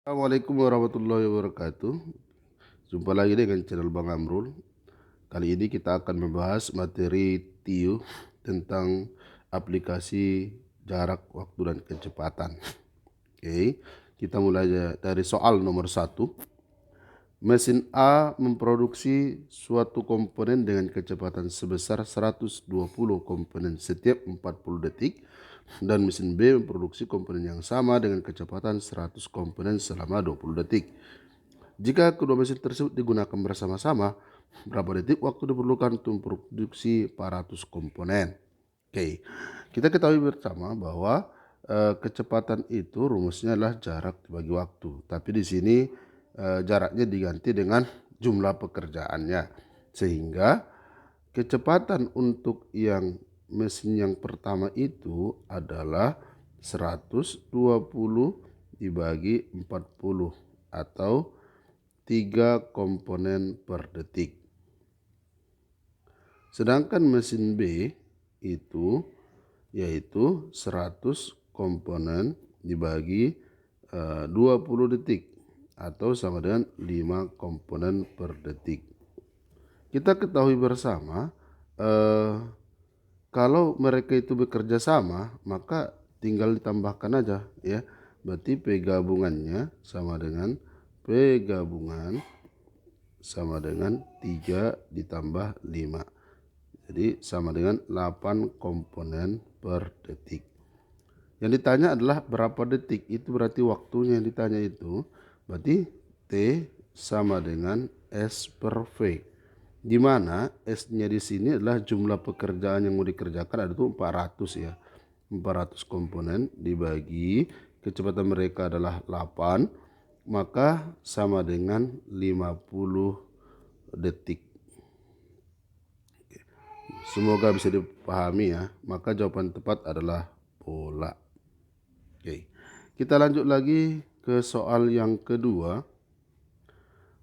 Assalamualaikum warahmatullahi wabarakatuh. Jumpa lagi dengan channel Bang Amrul. Kali ini kita akan membahas materi TIU tentang aplikasi jarak, waktu, dan kecepatan. Oke, kita mulai dari soal nomor 1. Mesin A memproduksi suatu komponen dengan kecepatan sebesar 120 komponen setiap 40 detik dan mesin B memproduksi komponen yang sama dengan kecepatan 100 komponen selama 20 detik. Jika kedua mesin tersebut digunakan bersama-sama, berapa detik waktu diperlukan untuk memproduksi 400 komponen? Oke, kita ketahui bersama bahwa kecepatan itu rumusnya adalah jarak dibagi waktu. Tapi di sini jaraknya diganti dengan jumlah pekerjaannya. Sehingga kecepatan untuk yang mesin yang pertama itu adalah 120 dibagi 40 atau 3 komponen per detik. Sedangkan mesin B itu yaitu 100 komponen dibagi 20 detik atau sama dengan 5 komponen per detik. Kita ketahui bersama kalau mereka itu bekerja sama, maka tinggal ditambahkan aja ya. Berarti P gabungannya sama dengan P gabungan sama dengan 3 ditambah 5. Jadi sama dengan 8 komponen per detik. Yang ditanya adalah berapa detik, itu berarti waktunya yang ditanya itu. Berarti T sama dengan S per V. Di mana S-nya di sini adalah jumlah pekerjaan yang mau dikerjakan, ada tuh 400 ya. 400 komponen dibagi kecepatan mereka adalah 8, maka sama dengan 50 detik. Semoga bisa dipahami ya. Maka jawaban tepat adalah bola. Oke. Kita lanjut lagi ke soal yang kedua.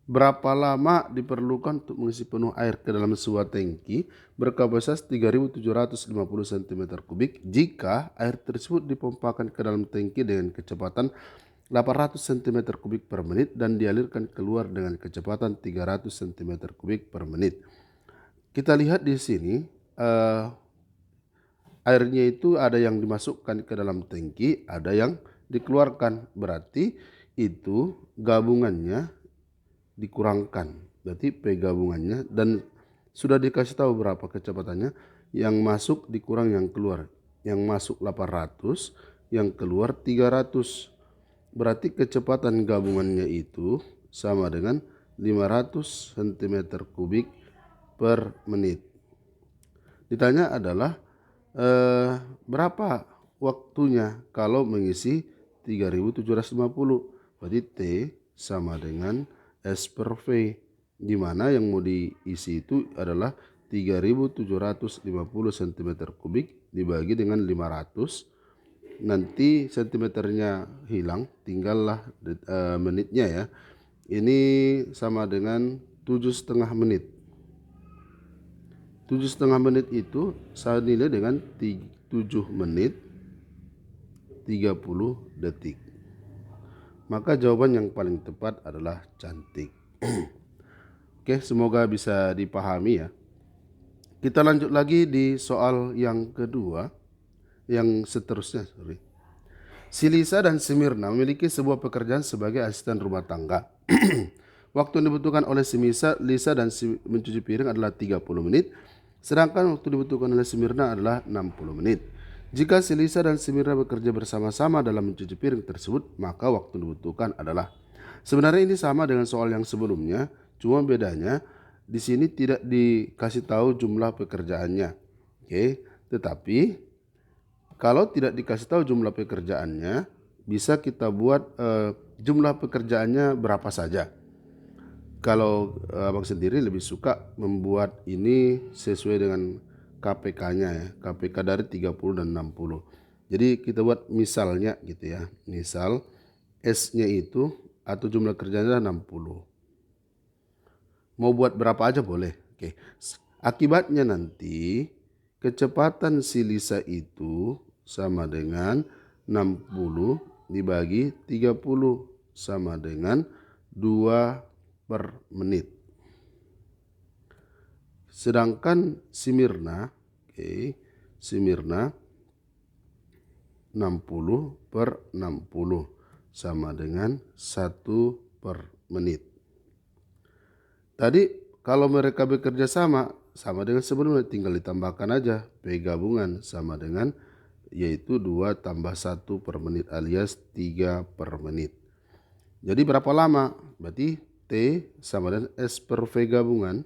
Berapa lama diperlukan untuk mengisi penuh air ke dalam sebuah tangki berkapasitas 3.750 cm3 jika air tersebut dipompakan ke dalam tangki dengan kecepatan 800 cm3 per menit dan dialirkan keluar dengan kecepatan 300 cm3 per menit. Kita lihat di sini airnya itu ada yang dimasukkan ke dalam tangki, ada yang dikeluarkan. Berarti itu gabungannya dikurangkan. Berarti P gabungannya dan sudah dikasih tahu berapa kecepatannya. Yang masuk dikurang yang keluar. Yang masuk 800, yang keluar 300. Berarti kecepatan gabungannya itu sama dengan 500 cm3 per menit. Ditanya adalah berapa waktunya kalau mengisi 3.750. Berarti T sama dengan S per V, di mana yang mau diisi itu adalah 3.750 cm3 dibagi dengan 500. Nanti sentimeternya hilang, tinggallah menitnya ya. Ini sama dengan 7,5 menit. 7,5 menit itu saya nilai dengan 7 menit 30 detik. Maka jawaban yang paling tepat adalah cantik. Oke, semoga bisa dipahami ya. Kita lanjut lagi di soal yang kedua, yang seterusnya. Si Lisa dan si Mirna memiliki sebuah pekerjaan sebagai asisten rumah tangga. Waktu yang dibutuhkan oleh si Lisa dan si mencuci piring adalah 30 menit, sedangkan waktu dibutuhkan oleh si Mirna adalah 60 menit. Jika si Lisa dan si Mirna bekerja bersama-sama dalam mencuci piring tersebut, maka waktu dibutuhkan adalah. Sebenarnya ini sama dengan soal yang sebelumnya, cuma bedanya di sini tidak dikasih tahu jumlah pekerjaannya. Oke, tetapi kalau tidak dikasih tahu jumlah pekerjaannya, bisa kita buat jumlah pekerjaannya berapa saja. Kalau abang sendiri lebih suka membuat ini sesuai dengan KPK-nya ya, KPK dari 30 dan 60. Jadi kita buat misalnya gitu ya. Misal S-nya itu atau jumlah kerjanya 60. Mau buat berapa aja boleh. Oke. Akibatnya nanti kecepatan si Lisa itu sama dengan 60 dibagi 30 sama dengan 2 per menit. Sedangkan Simirna, Simirna 60 per 60 sama dengan 1 per menit. Tadi kalau mereka bekerja sama dengan sebelumnya, tinggal ditambahkan aja P gabungan sama dengan yaitu 2 tambah 1 per menit alias 3 per menit. Jadi berapa lama? Berarti T sama dengan S per V gabungan.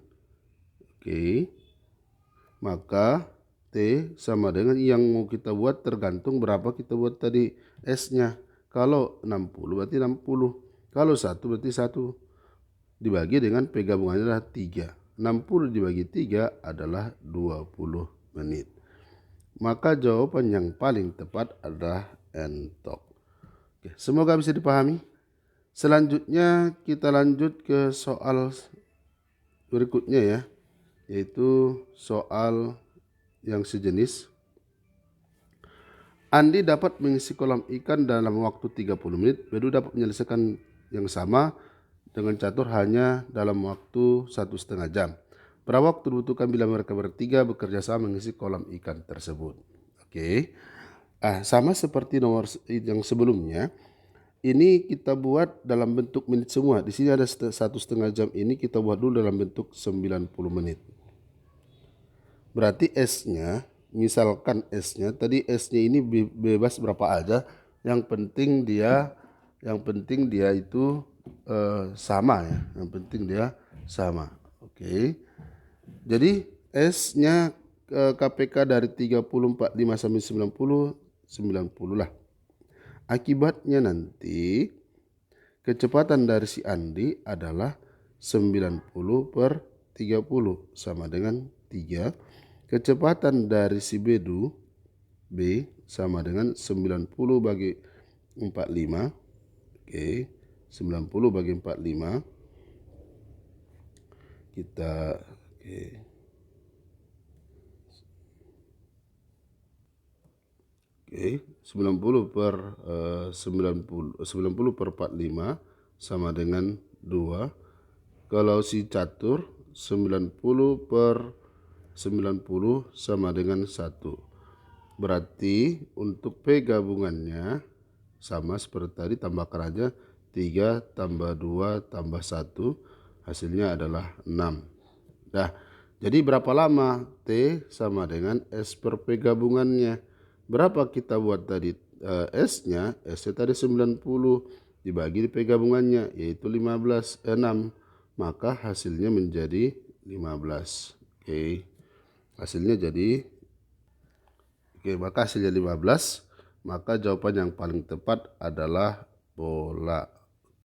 Maka T sama dengan yang mau kita buat tergantung berapa kita buat tadi S-nya. Kalau 60 berarti 60. Kalau 1 berarti 1. Dibagi dengan P gabungannya adalah 3. 60 dibagi 3 adalah 20 menit. Maka jawaban yang paling tepat adalah entok. Oke, semoga bisa dipahami. Selanjutnya kita lanjut ke soal berikutnya ya, yaitu soal yang sejenis. Andi dapat mengisi kolam ikan dalam waktu 30 menit. Bedu dapat menyelesaikan yang sama dengan catur hanya dalam waktu 1,5 jam. Berapa waktu dibutuhkan bila mereka bertiga bekerja sama mengisi kolam ikan tersebut? Oke. Sama seperti nomor yang sebelumnya. Ini kita buat dalam bentuk menit semua. Di sini ada 1,5 jam, ini kita buat dulu dalam bentuk 90 menit. Berarti S-nya, misalkan S-nya, tadi S-nya ini bebas berapa aja. Yang penting dia itu sama ya. Yang penting dia sama. Oke. Jadi S-nya KPK dari 30, 45 sampai 90, 90 lah. Akibatnya nanti kecepatan dari si Andi adalah 90 per 30 sama dengan 3. Kecepatan dari si Bedu B sama dengan 90 bagi 45. Oke, 90 bagi 45. Kita Oke, 90 per 90 per 45 sama dengan 2. Kalau si catur 90 per 90 sama dengan 1. Berarti untuk P gabungannya sama seperti tadi, tambahkan aja 3 tambah 2 tambah 1, hasilnya adalah 6. Nah, jadi berapa lama? T sama dengan S per P gabungannya. Berapa kita buat tadi S-nya? S-nya tadi 90 dibagi P gabungannya yaitu 6. Maka hasilnya menjadi 15. Hasilnya jadi maka hasilnya 15. Maka jawaban yang paling tepat adalah bola.